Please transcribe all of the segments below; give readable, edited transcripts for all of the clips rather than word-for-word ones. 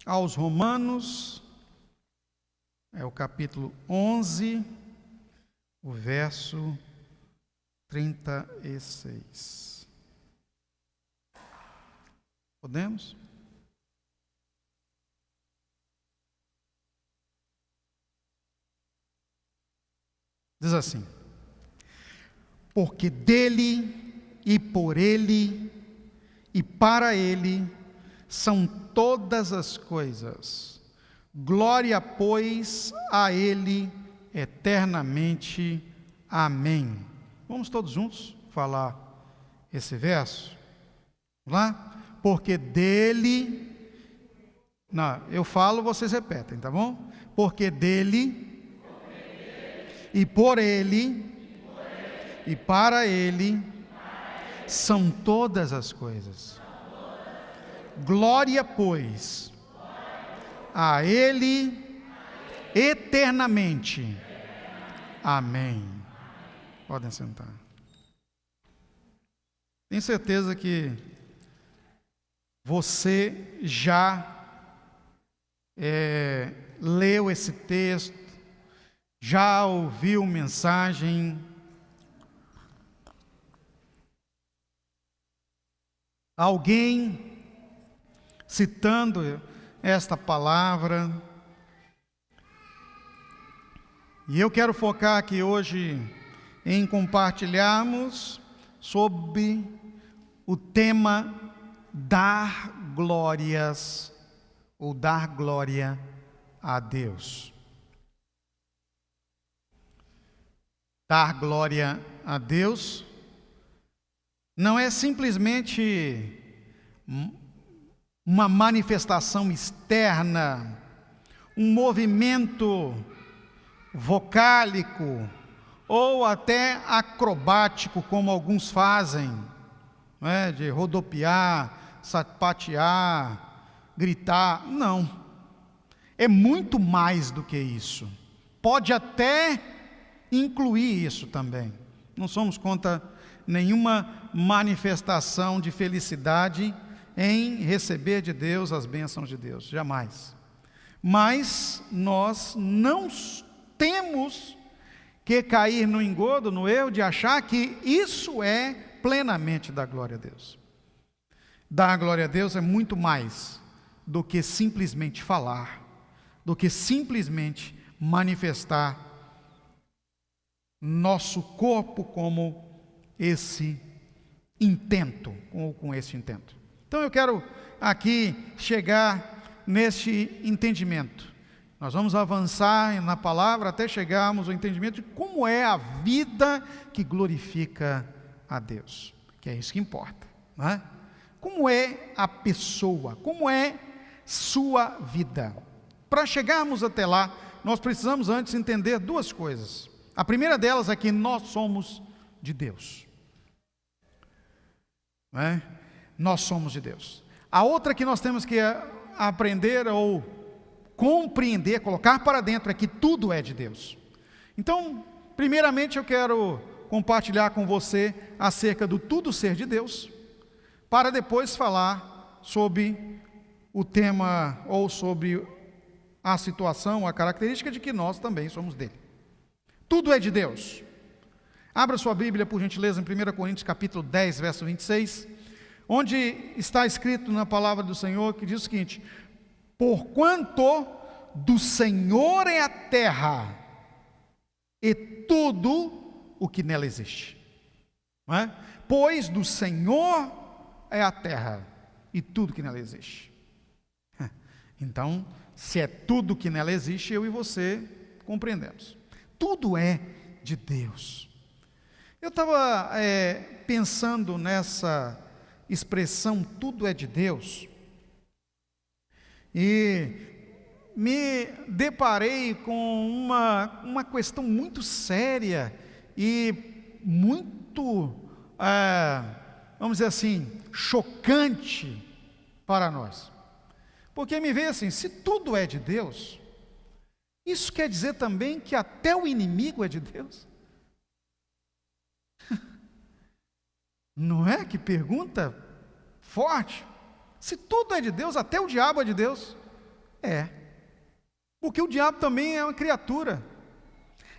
aos Romanos, é o capítulo 11, o verso 36. Podemos? Diz assim: porque dele e por ele e para ele são todas as coisas. Glória, pois, a ele eternamente. Amém. Vamos todos juntos falar esse verso? Vamos lá? Porque dele... Não, eu falo, vocês repetem, tá bom? Porque dele e por ele e para ele são todas as coisas. Glória, pois, a ele eternamente. Amém. Podem sentar. Tenho certeza que você já leu esse texto, já ouviu mensagem. Alguém citando esta palavra. E eu quero focar aqui hoje em compartilharmos sobre o tema dar glórias ou dar glória a Deus. Dar glória a Deus não é simplesmente uma manifestação externa, um movimento vocálico ou até acrobático, como alguns fazem, né, de rodopiar, sapatear, gritar. Não, é muito mais do que isso. Pode até incluir isso também. Não somos contra nenhuma manifestação de felicidade em receber de Deus as bênçãos de Deus, jamais. Mas nós não temos que cair no engodo, no erro de achar que isso é plenamente dar glória a Deus. Dar glória a Deus é muito mais do que simplesmente falar, do que simplesmente manifestar nosso corpo como esse intento, ou com esse intento. Então eu quero aqui chegar neste entendimento. Nós vamos avançar na palavra até chegarmos ao entendimento de como é a vida que glorifica a Deus, que é isso que importa, não é? Como é a pessoa, como é sua vida. Para chegarmos até lá, nós precisamos antes entender duas coisas. A primeira delas é que nós somos de Deus, não é? Nós somos de Deus. A outra que nós temos que aprender ou compreender, colocar para dentro, é que tudo é de Deus. Então, primeiramente eu quero compartilhar com você acerca do tudo ser de Deus, para depois falar sobre o tema ou sobre a situação, a característica de que nós também somos dele. Tudo é de Deus. Abra sua Bíblia, por gentileza, em 1 Coríntios capítulo 10, verso 26, onde está escrito na palavra do Senhor, que diz o seguinte: porquanto do Senhor é a terra e tudo o que nela existe. Não é? Pois do Senhor é a terra e tudo que nela existe. Então, se é tudo que nela existe, eu e você compreendemos. Tudo é de Deus. Eu estava pensando nessa expressão, tudo é de Deus, e me deparei com uma questão muito séria e muito, vamos dizer assim, chocante para nós. Porque me veio assim, se tudo é de Deus, isso quer dizer também que até o inimigo é de Deus? Não é? Que pergunta forte. Se tudo é de Deus, até o diabo é de Deus. É. Porque o diabo também é uma criatura.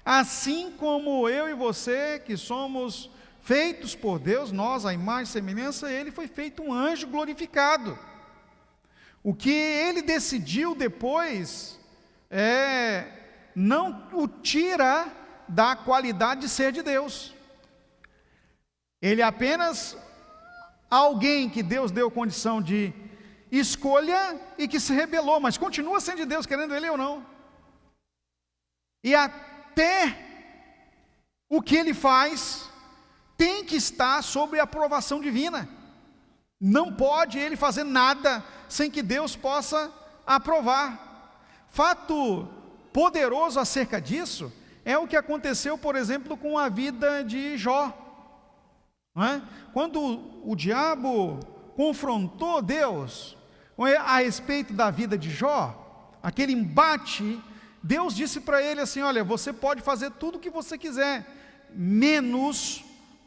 Assim como eu e você, que somos feitos por Deus, nós, a imagem e semelhança, ele foi feito um anjo glorificado. O que ele decidiu depois não o tira da qualidade de ser de Deus. Ele é apenas alguém que Deus deu condição de escolha e que se rebelou, mas continua sendo de Deus, querendo ele ou não. E até o que ele faz tem que estar sob a aprovação divina. Não pode ele fazer nada sem que Deus possa aprovar. Fato poderoso acerca disso é o que aconteceu, por exemplo, com a vida de Jó. Não é? Quando o diabo confrontou Deus a respeito da vida de Jó, aquele embate, Deus disse para ele assim: olha, você pode fazer tudo o que você quiser, menos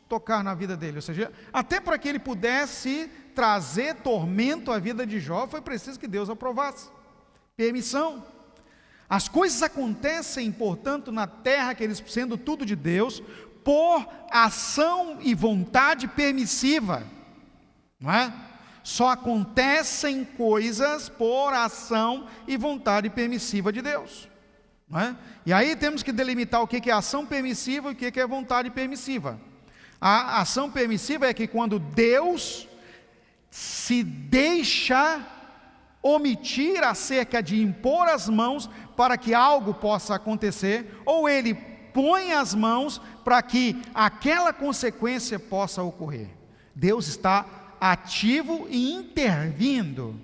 tocar na vida dele. Ou seja, até para que ele pudesse trazer tormento à vida de Jó, foi preciso que Deus aprovasse permissão. As coisas acontecem, portanto, na terra, que eles sendo tudo de Deus, por ação e vontade permissiva, não é? Só acontecem coisas por ação e vontade permissiva de Deus, não é? E aí temos que delimitar o que é ação permissiva e o que é vontade permissiva. A ação permissiva é que quando Deus se deixa omitir acerca de impor as mãos para que algo possa acontecer, ou ele põe as mãos para que aquela consequência possa ocorrer. Deus está ativo e intervindo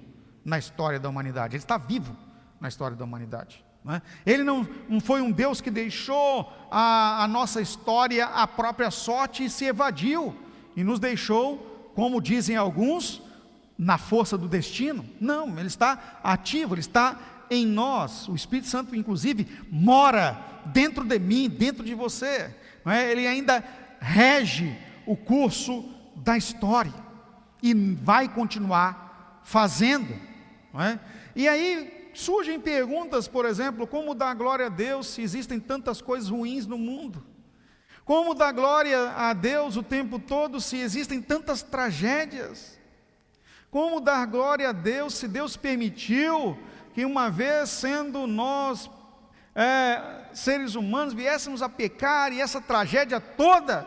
na história da humanidade. Ele está vivo na história da humanidade, não é? Ele não foi um Deus que deixou a nossa história à própria sorte e se evadiu e nos deixou, como dizem alguns, na força do destino. Não, ele está ativo, ele está em nós. O Espírito Santo, inclusive, mora dentro de mim, dentro de você, não é? Ele ainda rege o curso da história e vai continuar fazendo, não é? E aí surgem perguntas, por exemplo, como dar glória a Deus se existem tantas coisas ruins no mundo? Como dar glória a Deus o tempo todo se existem tantas tragédias? Como dar glória a Deus se Deus permitiu que, uma vez sendo nós seres humanos, viéssemos a pecar e essa tragédia toda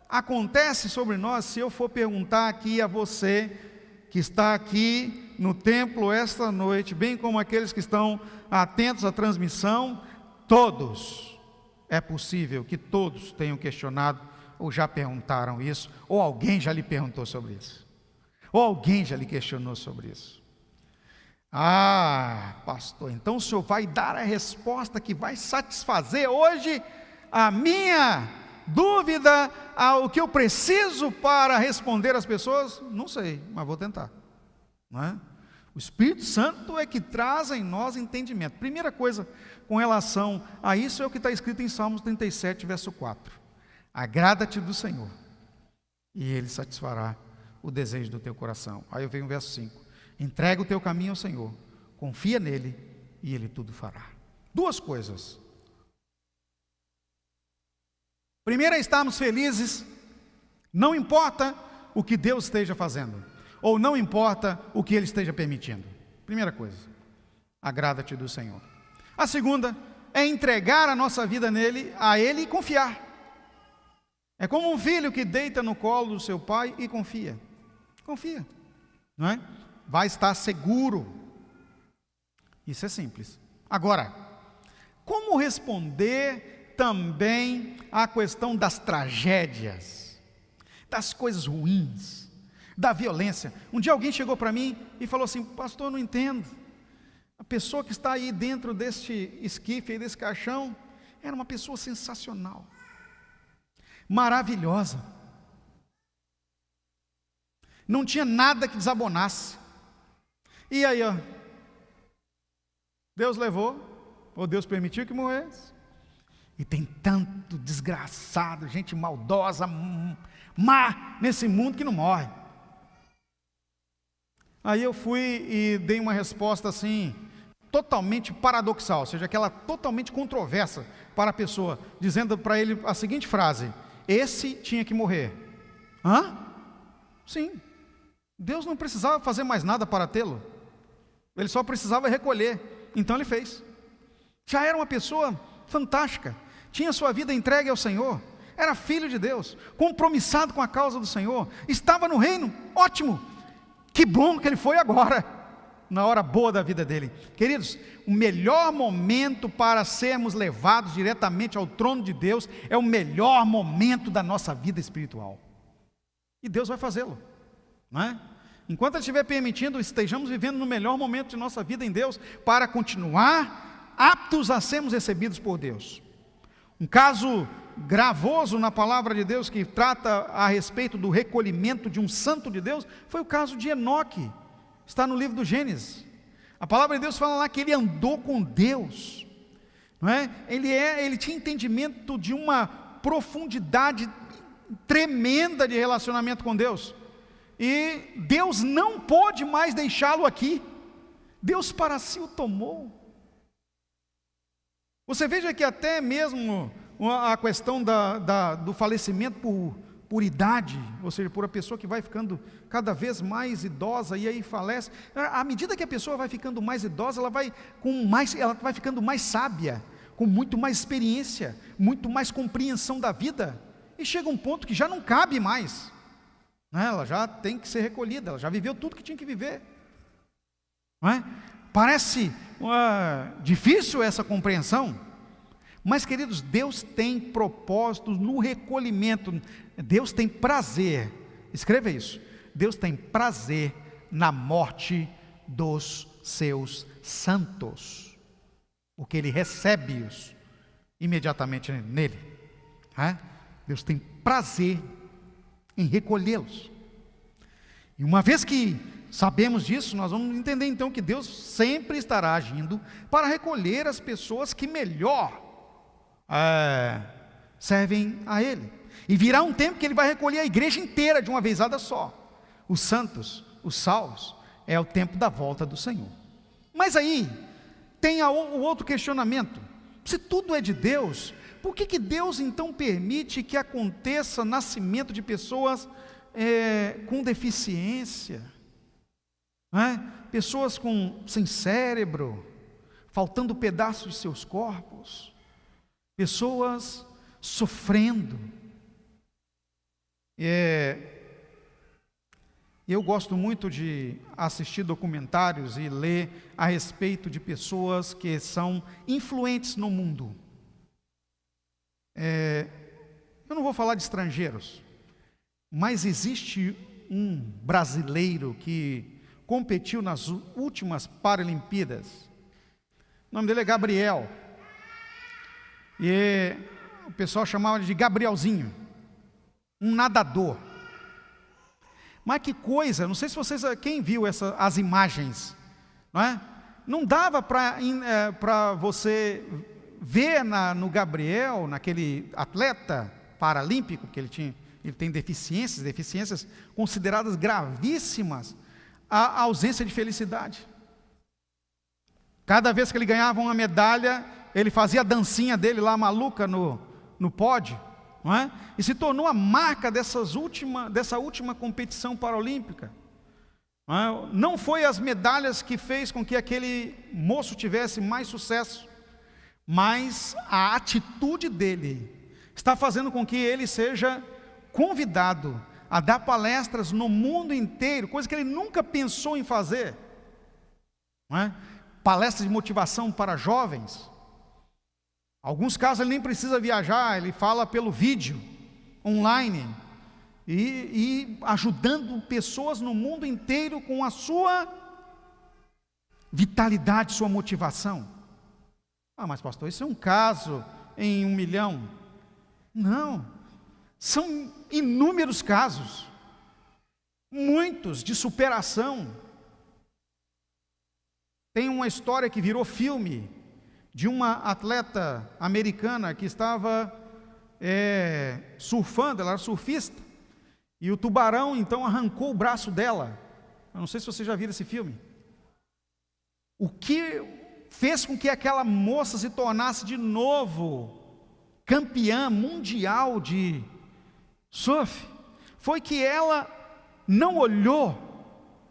acontece sobre nós? Se eu for perguntar aqui a você que está aqui no templo esta noite, bem como aqueles que estão atentos à transmissão, todos, é possível que todos tenham questionado ou já perguntaram isso, ou alguém já lhe perguntou sobre isso, ou alguém já lhe questionou sobre isso. Ah, pastor, então o senhor vai dar a resposta que vai satisfazer hoje a minha dúvida, o que eu preciso para responder às pessoas? Não sei, mas vou tentar, não é? O Espírito Santo é que traz em nós entendimento. Primeira coisa com relação a isso é o que está escrito em Salmos 37, verso 4. Agrada-te do Senhor, e Ele satisfará o desejo do teu coração. Aí eu venho o verso 5. Entrega o teu caminho ao Senhor, confia nele, e Ele tudo fará. Duas coisas. Primeiro é estarmos felizes, não importa o que Deus esteja fazendo, ou não importa o que Ele esteja permitindo. Primeira coisa, agrada-te do Senhor. A segunda é entregar a nossa vida a Ele e confiar. É como um filho que deita no colo do seu pai e confia, não é? Vai estar seguro. Isso é simples. Agora, como responder também à questão das tragédias, das coisas ruins, da violência? Um dia alguém chegou para mim e falou assim: pastor, eu não entendo, a pessoa que está aí dentro deste esquife, aí desse caixão, era uma pessoa sensacional, maravilhosa, não tinha nada que desabonasse, e aí Deus levou, ou Deus permitiu que morresse. E tem tanto desgraçado, gente maldosa, má nesse mundo que não morre. Aí eu fui e dei uma resposta assim, totalmente paradoxal, ou seja, aquela totalmente controversa para a pessoa, dizendo para ele a seguinte frase: esse tinha que morrer. Hã? Sim. Deus não precisava fazer mais nada para tê-lo. Ele só precisava recolher. Então ele fez. Já era uma pessoa fantástica. Tinha sua vida entregue ao Senhor. Era filho de Deus, compromissado com a causa do Senhor. Estava no reino. Ótimo. Que bom que ele foi agora, na hora boa da vida dele. Queridos, o melhor momento para sermos levados diretamente ao trono de Deus é o melhor momento da nossa vida espiritual. E Deus vai fazê-lo, não é? Enquanto Ele estiver permitindo, estejamos vivendo no melhor momento de nossa vida em Deus, para continuar aptos a sermos recebidos por Deus. Um caso gravoso na palavra de Deus, que trata a respeito do recolhimento de um santo de Deus, foi o caso de Enoque. Está no livro do Gênesis. A palavra de Deus fala lá que ele andou com Deus, não é? Ele tinha entendimento de uma profundidade tremenda de relacionamento com Deus, e Deus não pôde mais deixá-lo aqui. Deus para si o tomou. Você veja que até mesmo a questão do falecimento por idade, ou seja, por a pessoa que vai ficando cada vez mais idosa e aí falece, à medida que a pessoa vai ficando mais idosa, ela vai ficando mais sábia, com muito mais experiência, muito mais compreensão da vida, e chega um ponto que já não cabe mais, né? Ela já tem que ser recolhida, ela já viveu tudo que tinha que viver, não é? Parece difícil essa compreensão, mas, queridos, Deus tem propósitos no recolhimento. Deus tem prazer, escreva isso, Deus tem prazer na morte dos seus santos, porque Ele recebe-os imediatamente nele, né? Deus tem prazer em recolhê-los. E uma vez que sabemos disso, nós vamos entender então que Deus sempre estará agindo para recolher as pessoas que melhor servem a Ele. E virá um tempo que Ele vai recolher a igreja inteira de uma vezada só. Os santos, os salvos, é o tempo da volta do Senhor. Mas aí tem o outro questionamento: se tudo é de Deus, por que Deus então permite que aconteça nascimento de pessoas com deficiência, pessoas sem cérebro, faltando pedaços de seus corpos, pessoas sofrendo? Eu gosto muito de assistir documentários e ler a respeito de pessoas que são influentes no mundo. Eu não vou falar de estrangeiros, mas existe um brasileiro que competiu nas últimas Paralimpíadas. O nome dele é Gabriel, e o pessoal chamava de Gabrielzinho, um nadador. Mas que coisa, não sei se vocês, quem viu as imagens, não é? Não dava para você ver no Gabriel, naquele atleta paralímpico, que ele tem deficiências consideradas gravíssimas, a ausência de felicidade. Cada vez que ele ganhava uma medalha, ele fazia a dancinha dele lá maluca no pódio, não é? E se tornou a marca dessa última competição paralímpica. Não foi as medalhas que fez com que aquele moço tivesse mais sucesso, mas a atitude dele está fazendo com que ele seja convidado a dar palestras no mundo inteiro, coisa que ele nunca pensou em fazer, não é? Palestras de motivação para jovens. Alguns casos ele nem precisa viajar, ele fala pelo vídeo, online, e ajudando pessoas no mundo inteiro com a sua vitalidade, sua motivação. Mas pastor, isso é um caso em 1 milhão. Não, são inúmeros casos, muitos de superação. Tem uma história que virou filme, de uma atleta americana que estava surfando, ela era surfista, e o tubarão então arrancou o braço dela. Eu não sei se você já viu esse filme. O que fez com que aquela moça se tornasse de novo campeã mundial de surf, foi que ela não olhou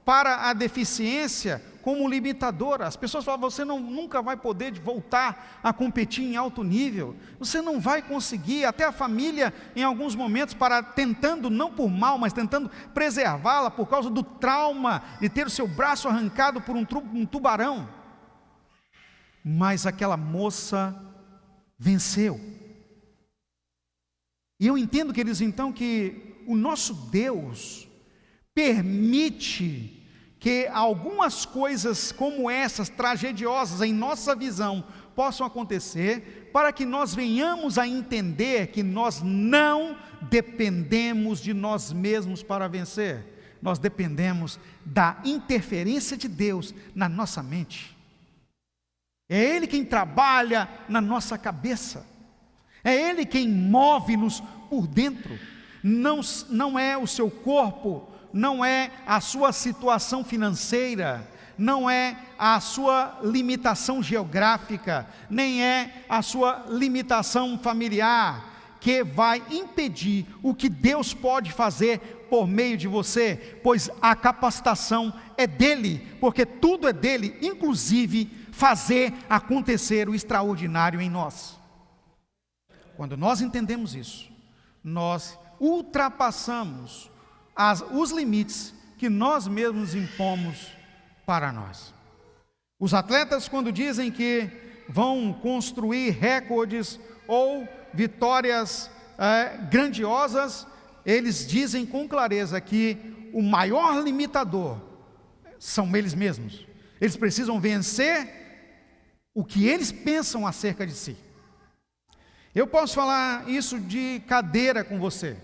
para a deficiência como limitadora. As pessoas falavam: você nunca vai poder voltar a competir em alto nível, você não vai conseguir. Até a família, em alguns momentos, tentando, não por mal, mas tentando preservá-la por causa do trauma de ter o seu braço arrancado por um tubarão. Mas aquela moça venceu. E eu entendo, queridos, então, que o nosso Deus permite que algumas coisas como essas, tragediosas em nossa visão, possam acontecer, para que nós venhamos a entender que nós não dependemos de nós mesmos para vencer. Nós dependemos da interferência de Deus na nossa mente. É Ele quem trabalha na nossa cabeça, é Ele quem move-nos por dentro. Não é o seu corpo, não é a sua situação financeira, não é a sua limitação geográfica, nem é a sua limitação familiar, que vai impedir o que Deus pode fazer por meio de você, pois a capacitação é dEle, porque tudo é dEle, inclusive fazer acontecer o extraordinário em nós. Quando nós entendemos isso, nós ultrapassamos os limites que nós mesmos impomos para nós. Os atletas, quando dizem que vão construir recordes ou vitórias grandiosas, eles dizem com clareza que o maior limitador são eles mesmos. Eles precisam vencer o que eles pensam acerca de si. Eu posso falar isso de cadeira com você.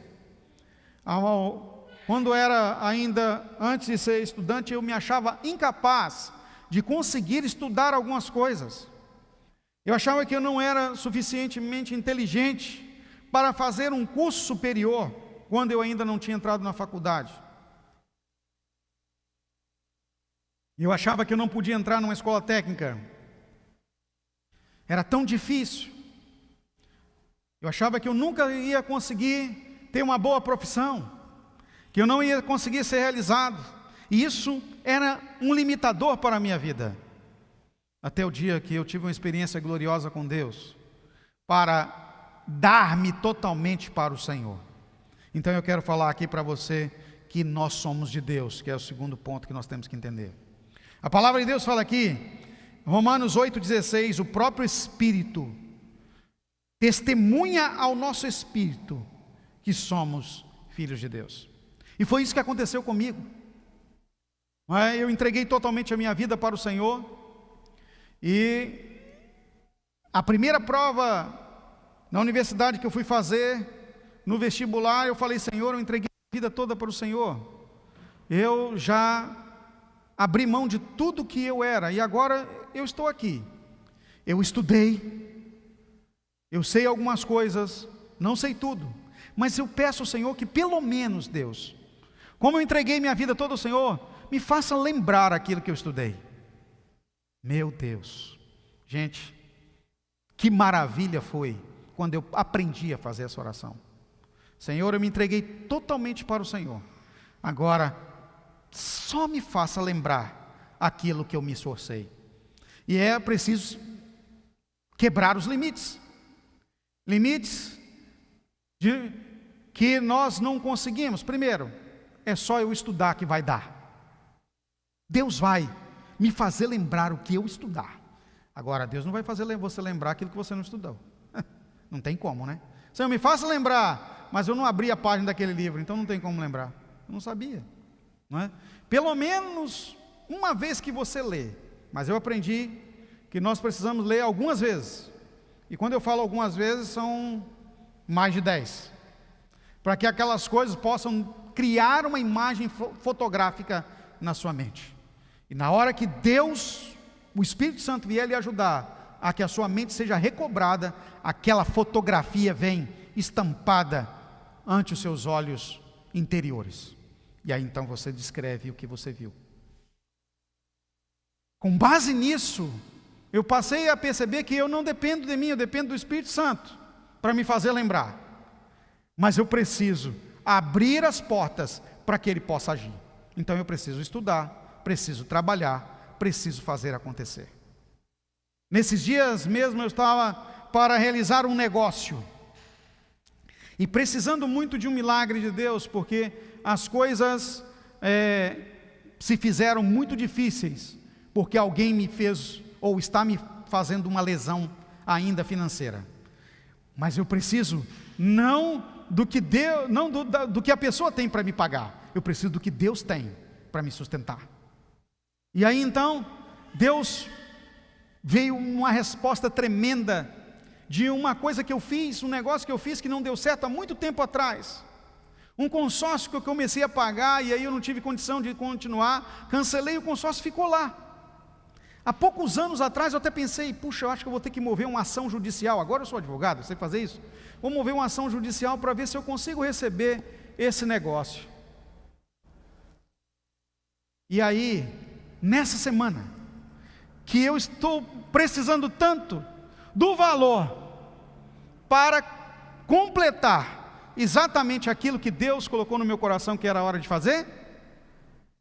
Quando era ainda, antes de ser estudante, eu me achava incapaz de conseguir estudar algumas coisas. Eu achava que eu não era suficientemente inteligente para fazer um curso superior, quando eu ainda não tinha entrado na faculdade. Eu achava que eu não podia entrar numa escola técnica. Era tão difícil. Eu achava que eu nunca ia conseguir ter uma boa profissão, que eu não ia conseguir ser realizado, e isso era um limitador para a minha vida, até o dia que eu tive uma experiência gloriosa com Deus, para dar-me totalmente para o Senhor. Então eu quero falar aqui para você que nós somos de Deus, que é o segundo ponto que nós temos que entender. A palavra de Deus fala aqui, Romanos 8,16, o próprio Espírito testemunha ao nosso espírito que somos filhos de Deus. E foi isso que aconteceu comigo. Eu entreguei totalmente a minha vida para o Senhor, e a primeira prova na universidade que eu fui fazer, no vestibular, eu falei: Senhor, eu entreguei a vida toda para o Senhor, eu já abri mão de tudo que eu era, e agora eu estou aqui. Eu estudei, eu sei algumas coisas, não sei tudo, mas eu peço ao Senhor que pelo menos, Deus, como eu entreguei minha vida toda ao Senhor, me faça lembrar aquilo que eu estudei. Meu Deus, gente, que maravilha foi quando eu aprendi a fazer essa oração. Senhor, eu me entreguei totalmente para o Senhor, agora só me faça lembrar aquilo que eu me esforcei. E é preciso quebrar os limites de que nós não conseguimos. Primeiro, é só eu estudar que vai dar. Deus vai me fazer lembrar o que eu estudar. Agora, Deus não vai fazer você lembrar aquilo que você não estudou. Não tem como, né? Senhor, me faça lembrar, mas eu não abri a página daquele livro, então não tem como lembrar. Eu não sabia, não é? Pelo menos uma vez que você lê, mas eu aprendi que nós precisamos ler algumas vezes. E quando eu falo algumas vezes, são mais de 10. Para que aquelas coisas possam criar uma imagem fotográfica na sua mente. E na hora que Deus, o Espírito Santo, vier lhe ajudar a que a sua mente seja recobrada, aquela fotografia vem estampada ante os seus olhos interiores. E aí então você descreve o que você viu. Com base nisso, eu passei a perceber que eu não dependo de mim, eu dependo do Espírito Santo para me fazer lembrar. Mas eu preciso abrir as portas para que Ele possa agir. Então eu preciso estudar, preciso trabalhar, preciso fazer acontecer. Nesses dias mesmo eu estava para realizar um negócio, e precisando muito de um milagre de Deus, porque as coisas se fizeram muito difíceis, porque alguém me fez, ou está me fazendo uma lesão ainda financeira. Mas eu preciso não do que Deus, não do que a pessoa tem para me pagar, eu preciso do que Deus tem para me sustentar. E aí então, Deus veio uma resposta tremenda, de uma coisa que eu fiz, um negócio que eu fiz que não deu certo há muito tempo atrás, um consórcio que eu comecei a pagar, e aí eu não tive condição de continuar, cancelei o consórcio, ficou lá. Há poucos anos atrás eu até pensei, puxa, eu acho que eu vou ter que mover uma ação judicial, agora eu sou advogado, eu sei fazer isso, vou mover uma ação judicial para ver se eu consigo receber esse negócio. E aí, nessa semana, que eu estou precisando tanto do valor para completar exatamente aquilo que Deus colocou no meu coração que era a hora de fazer,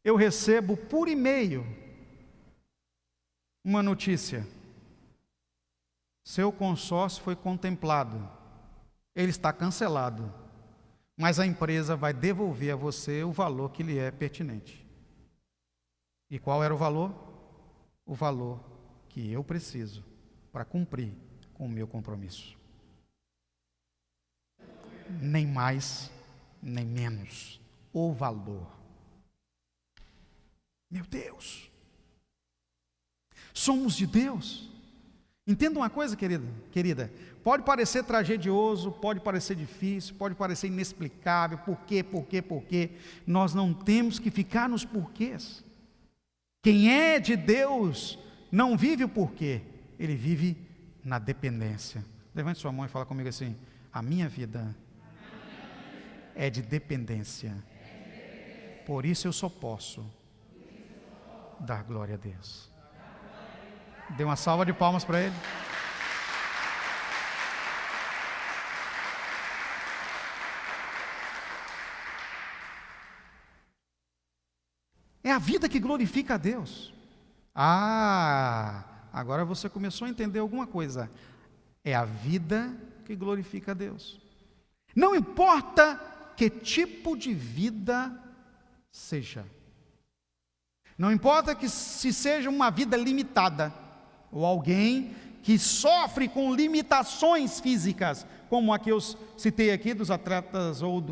eu recebo por e-mail uma notícia: seu consórcio foi contemplado, ele está cancelado, mas a empresa vai devolver a você o valor que lhe é pertinente. E qual era o valor? O valor que eu preciso para cumprir com o meu compromisso. Nem mais, nem menos. O valor. Meu Deus. Somos de Deus. Entenda uma coisa, querida. Pode parecer tragedioso, pode parecer difícil, pode parecer inexplicável. Por quê? Nós não temos que ficar nos porquês. Quem é de Deus não vive o porquê, ele vive na dependência. Levante sua mão e fala comigo assim: a minha vida é de dependência, por isso eu só posso dar glória a Deus. Dê uma salva de palmas para Ele. É a vida que glorifica a Deus. Agora você começou a entender alguma coisa. É a vida que glorifica a Deus. Não importa que tipo de vida seja. Não importa que se seja uma vida limitada, ou alguém que sofre com limitações físicas, como a que eu citei aqui dos atletas ou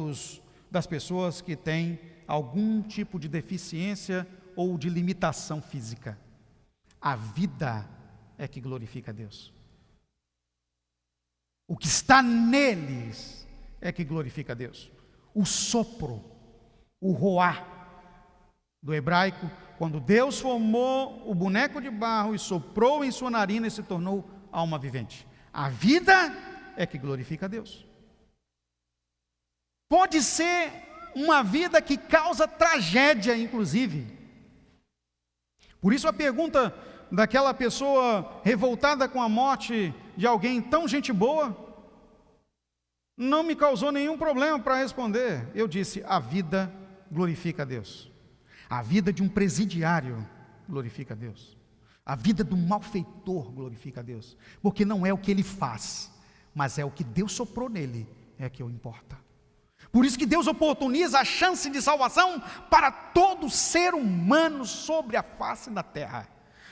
das pessoas que têm algum tipo de deficiência ou de limitação física. A vida é que glorifica a Deus. O que está neles é que glorifica a Deus. O sopro, o roá do hebraico, quando Deus formou o boneco de barro e soprou em sua narina e se tornou alma vivente. A vida é que glorifica a Deus. Pode ser uma vida que causa tragédia, inclusive. Por isso a pergunta daquela pessoa revoltada com a morte de alguém tão gente boa, não me causou nenhum problema para responder. Eu disse: a vida glorifica a Deus. A vida de um presidiário glorifica a Deus. A vida do malfeitor glorifica a Deus. Porque não é o que ele faz, mas é o que Deus soprou nele, é que o importa. Por isso que Deus oportuniza a chance de salvação para todo ser humano sobre a face da terra.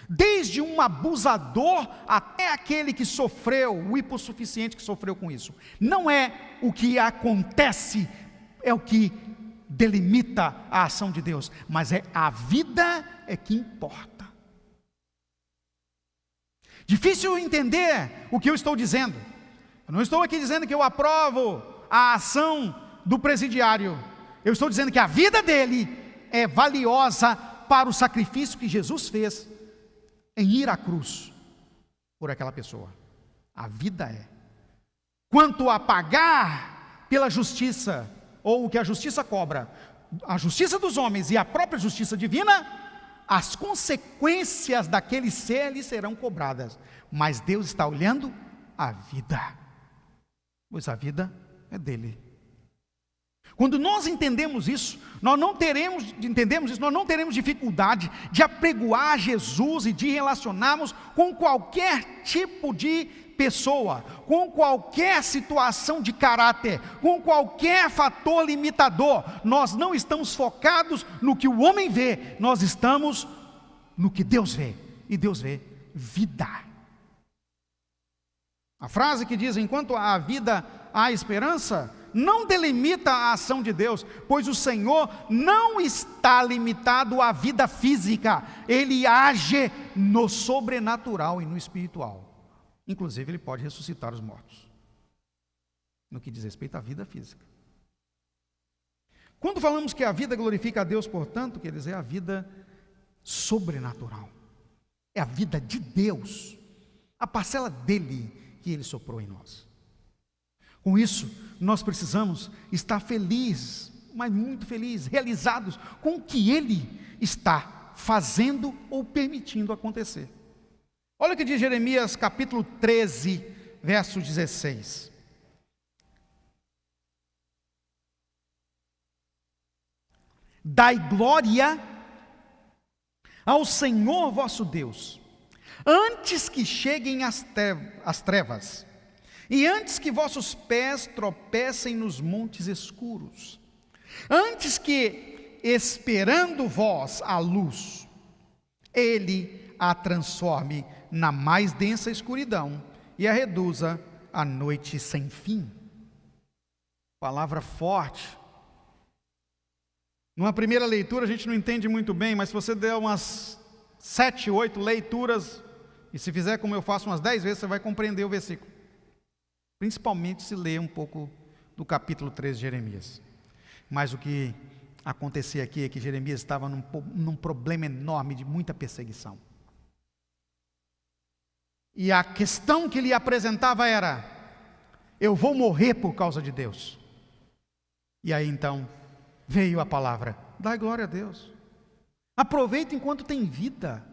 Desde um abusador até aquele que sofreu, o hipossuficiente que sofreu com isso. Não é o que acontece, é o que delimita a ação de Deus, mas é a vida é que importa. Difícil entender o que eu estou dizendo. Eu não estou aqui dizendo que eu aprovo a ação do presidiário. Eu estou dizendo que a vida dele é valiosa para o sacrifício que Jesus fez em ir à cruz por aquela pessoa. A vida é. Quanto a pagar pela justiça, ou o que a justiça cobra, a justiça dos homens e a própria justiça divina, as consequências daquele ser lhe serão cobradas, mas Deus está olhando a vida, pois a vida é dele. Quando nós entendemos isso, nós não teremos dificuldade de apregoar Jesus e de relacionarmos com qualquer tipo de pessoa, com qualquer situação de caráter, com qualquer fator limitador. Nós não estamos focados no que o homem vê, nós estamos no que Deus vê, e Deus vê vida. A frase que diz: enquanto há vida, há esperança, não delimita a ação de Deus, pois o Senhor não está limitado à vida física, Ele age no sobrenatural e no espiritual. Inclusive Ele pode ressuscitar os mortos, no que diz respeito à vida física. Quando falamos que a vida glorifica a Deus, portanto, quer dizer a vida sobrenatural, é a vida de Deus, a parcela dele que Ele soprou em nós. Com isso, nós precisamos estar felizes, mas muito felizes, realizados com o que Ele está fazendo ou permitindo acontecer. Olha o que diz Jeremias capítulo 13, verso 16. Dai glória ao Senhor vosso Deus, antes que cheguem as trevas, e antes que vossos pés tropecem nos montes escuros, antes que, esperando vós a luz, Ele a transforme na mais densa escuridão e a reduza à noite sem fim. Palavra forte. Numa primeira leitura a gente não entende muito bem, mas se você der umas 7, 8 leituras, e se fizer como eu faço umas 10 vezes, você vai compreender o versículo. Principalmente se ler um pouco do capítulo 13 de Jeremias. Mas o que acontecia aqui é que Jeremias estava num problema enorme de muita perseguição. E a questão que ele apresentava era: eu vou morrer por causa de Deus. E aí então veio a palavra: dai glória a Deus. Aproveita enquanto tem vida.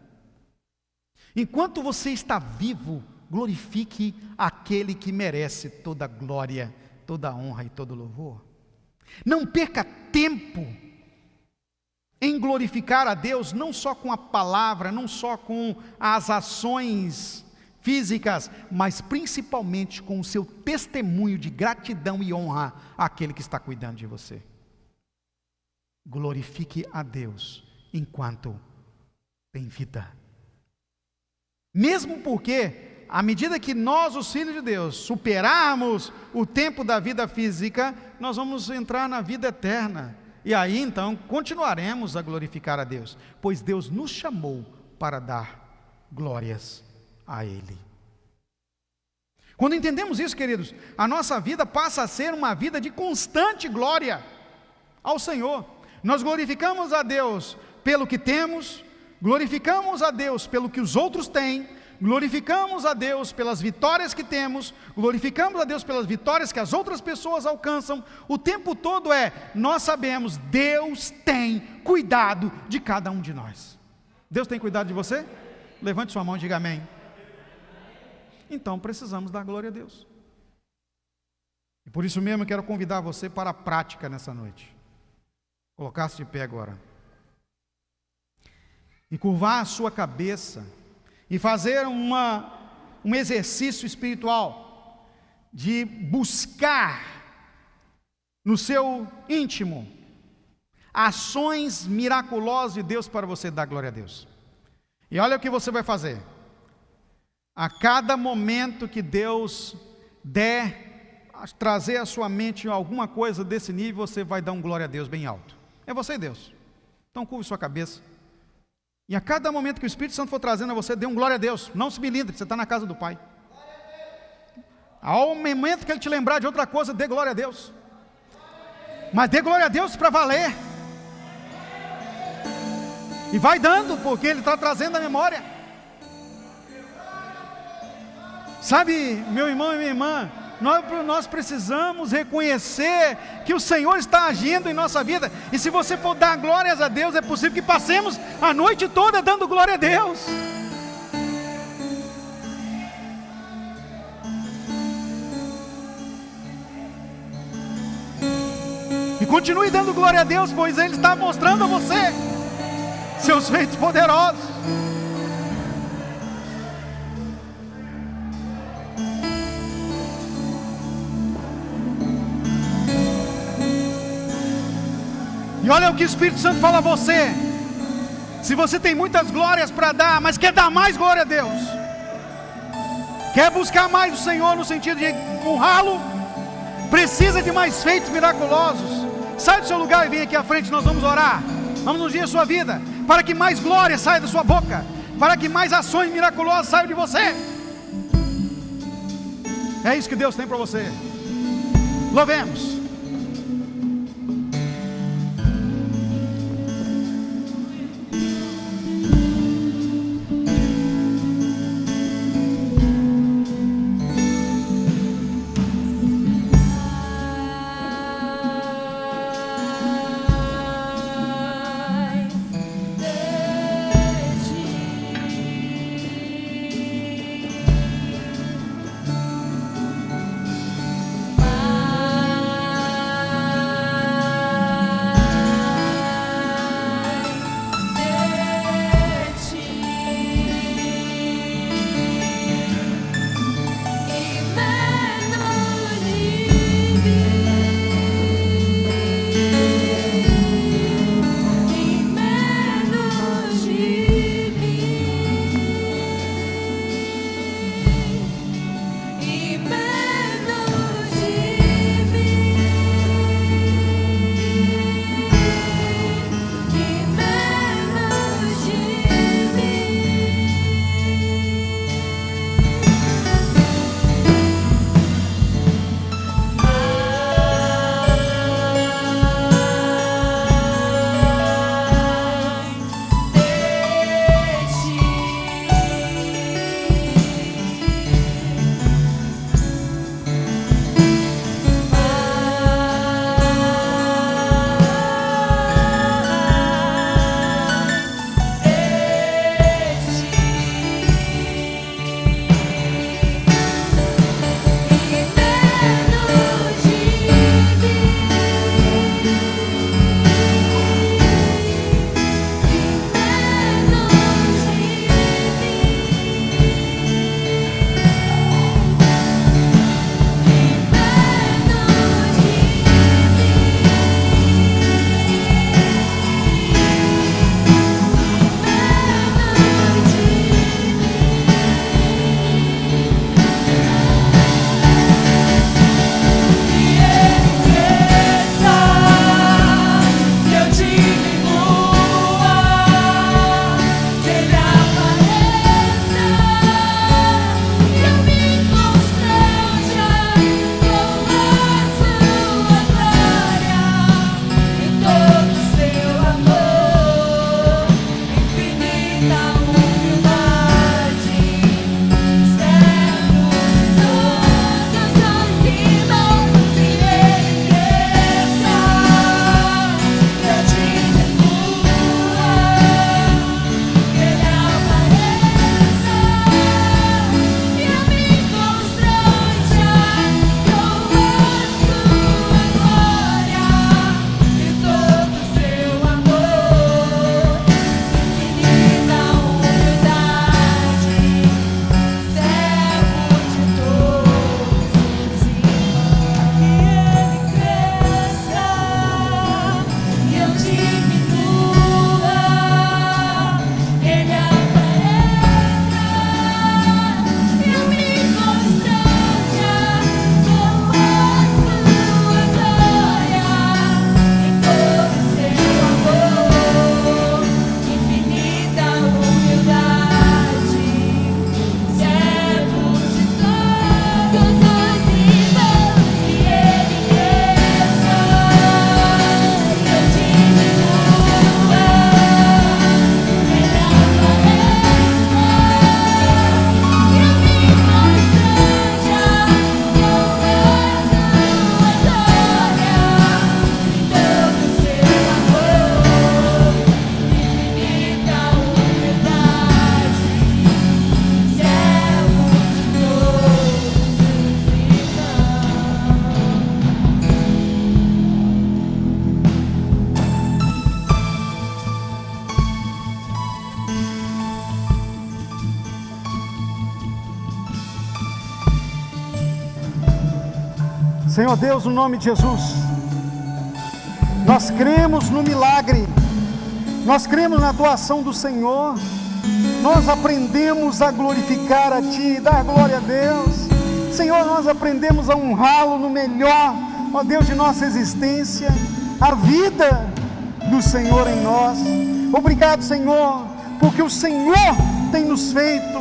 Enquanto você está vivo, glorifique aquele que merece toda a glória, toda a honra e todo o louvor. Não perca tempo em glorificar a Deus, não só com a palavra, não só com as ações físicas, mas principalmente com o seu testemunho de gratidão e honra àquele que está cuidando de você. Glorifique a Deus enquanto tem vida. Mesmo porque, à medida que nós, os filhos de Deus, superarmos o tempo da vida física, nós vamos entrar na vida eterna. E aí então continuaremos a glorificar a Deus, pois Deus nos chamou para dar glórias a Ele. Quando entendemos isso, queridos, a nossa vida passa a ser uma vida de constante glória ao Senhor. Nós glorificamos a Deus pelo que temos, glorificamos a Deus pelo que os outros têm, glorificamos a Deus pelas vitórias que temos, glorificamos a Deus pelas vitórias que as outras pessoas alcançam. O tempo todo nós sabemos, Deus tem cuidado de cada um de nós. Deus tem cuidado de você? Levante sua mão e diga amém. Então precisamos dar glória a Deus. E por isso mesmo eu quero convidar você para a prática nessa noite. Colocar-se de pé agora. E curvar a sua cabeça. E fazer um exercício espiritual de buscar no seu íntimo ações miraculosas de Deus para você dar glória a Deus. E olha o que você vai fazer. A cada momento que Deus der trazer à sua mente alguma coisa desse nível, você vai dar um glória a Deus bem alto. É você e Deus. Então curve sua cabeça. E a cada momento que o Espírito Santo for trazendo a você, dê um glória a Deus. Não se milindre, você está na casa do Pai. Ao momento que Ele te lembrar de outra coisa, dê glória a Deus. Mas dê glória a Deus para valer. E vai dando, porque Ele está trazendo a memória. Sabe, meu irmão e minha irmã, Nós precisamos reconhecer que o Senhor está agindo em nossa vida. E se você for dar glórias a Deus, é possível que passemos a noite toda dando glória a Deus. E continue dando glória a Deus, pois Ele está mostrando a você seus feitos poderosos. E olha o que o Espírito Santo fala a você. Se você tem muitas glórias para dar, mas quer dar mais glória a Deus, quer buscar mais o Senhor no sentido de honrá-lo, precisa de mais feitos miraculosos, sai do seu lugar e vem aqui à frente, nós vamos orar. Vamos ungir a sua vida, para que mais glória saia da sua boca, para que mais ações miraculosas saiam de você. É isso que Deus tem para você. Louvemos. Senhor Deus, no nome de Jesus, nós cremos no milagre, nós cremos na tua ação do Senhor, nós aprendemos a glorificar a Ti, dar glória a Deus. Senhor, nós aprendemos a honrá-lo no melhor, ó Deus, de nossa existência, a vida do Senhor em nós. Obrigado, Senhor, porque o Senhor tem nos feito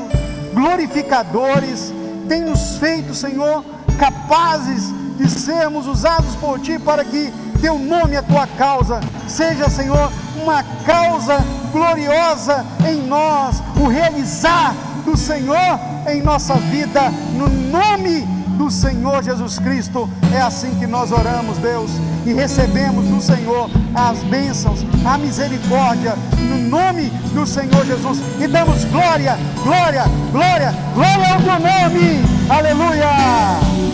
glorificadores, tem nos feito, Senhor, capazes de sermos usados por Ti para que Teu nome e a Tua causa seja, Senhor, uma causa gloriosa em nós, o realizar do Senhor em nossa vida, no nome do Senhor Jesus Cristo. É assim que nós oramos, Deus, e recebemos do Senhor as bênçãos, a misericórdia, no nome do Senhor Jesus, e damos glória, glória, glória, glória ao Teu nome, aleluia.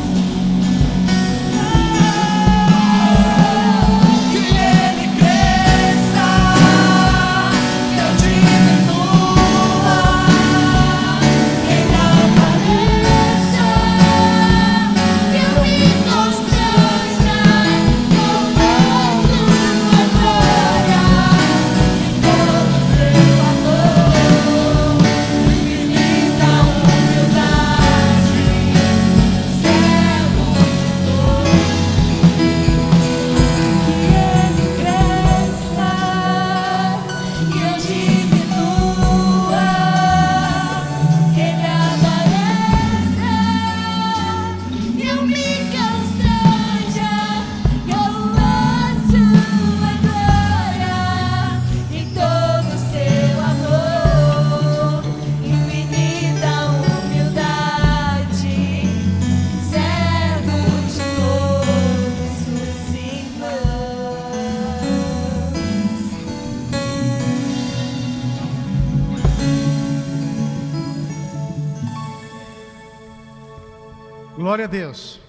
Glória a Deus.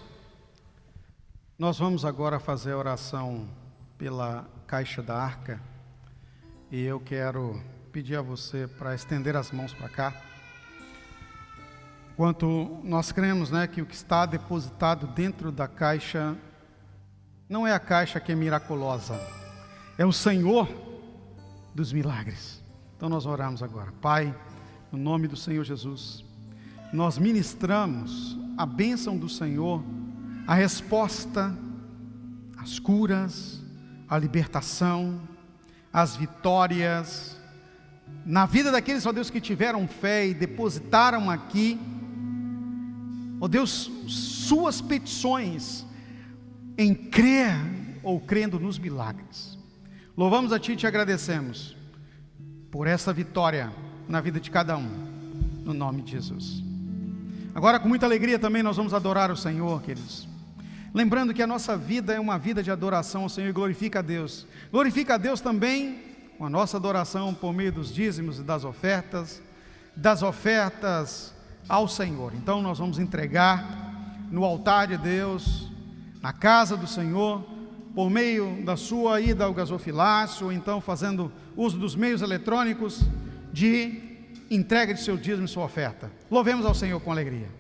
Nós vamos agora fazer a oração pela caixa da arca, e eu quero pedir a você para estender as mãos para cá. Enquanto nós cremos, que o que está depositado dentro da caixa não é a caixa que é miraculosa, é o Senhor dos milagres. Então nós oramos agora. Pai, no nome do Senhor Jesus, nós ministramos a bênção do Senhor, a resposta, as curas, a libertação, as vitórias, na vida daqueles, ó Deus, que tiveram fé e depositaram aqui, ó Deus, suas petições em crer ou crendo nos milagres. Louvamos a Ti e Te agradecemos por essa vitória na vida de cada um, no nome de Jesus. Agora, com muita alegria também, nós vamos adorar o Senhor, queridos. Lembrando que a nossa vida é uma vida de adoração ao Senhor, e glorifica a Deus. Glorifica a Deus também com a nossa adoração por meio dos dízimos e das ofertas ao Senhor. Então nós vamos entregar no altar de Deus, na casa do Senhor, por meio da sua ida ao gasofilácio, ou então fazendo uso dos meios eletrônicos de entrega de seu dízimo e sua oferta. Louvemos ao Senhor com alegria.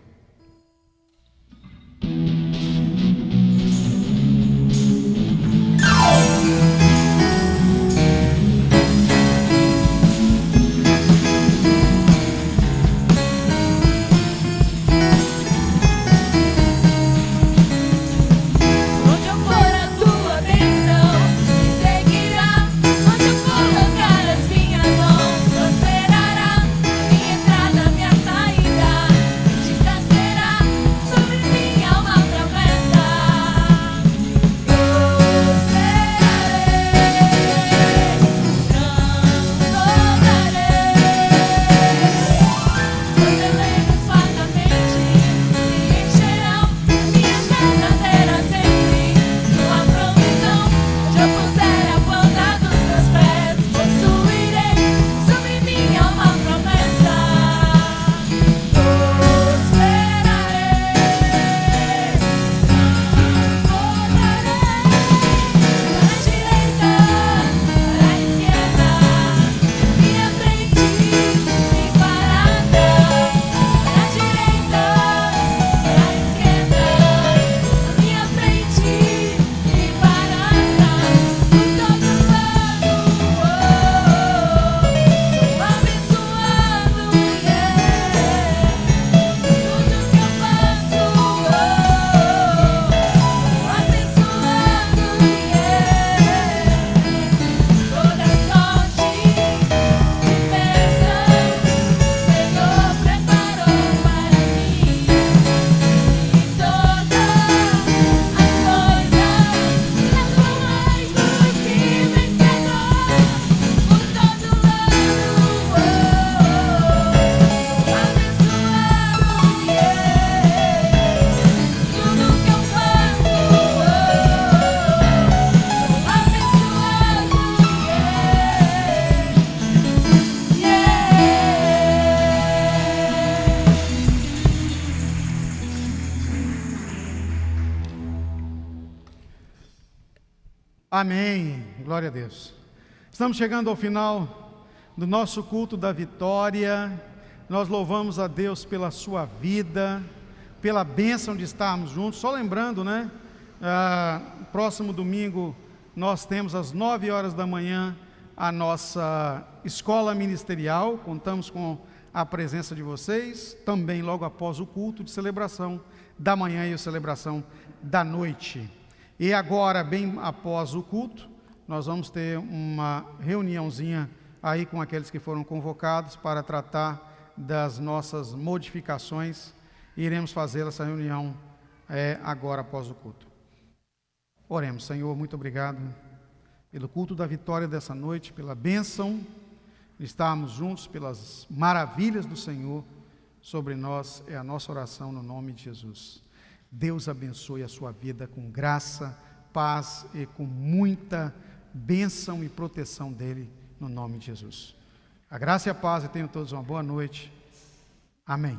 Minha entrada, minha saída, te Amém. Glória a Deus. Estamos chegando ao final do nosso culto da vitória. Nós louvamos a Deus pela sua vida, pela bênção de estarmos juntos. Só lembrando, né? Próximo domingo nós temos às 9 horas da manhã a nossa escola ministerial. Contamos com a presença de vocês, também logo após o culto de celebração da manhã e a celebração da noite. E agora, bem após o culto, nós vamos ter uma reuniãozinha aí com aqueles que foram convocados para tratar das nossas modificações. E iremos fazer essa reunião agora após o culto. Oremos. Senhor, muito obrigado pelo culto da vitória dessa noite, pela bênção de estarmos juntos, pelas maravilhas do Senhor sobre nós. É a nossa oração no nome de Jesus. Deus abençoe a sua vida com graça, paz e com muita bênção e proteção dele, no nome de Jesus. A graça e a paz, e tenham todos uma boa noite. Amém.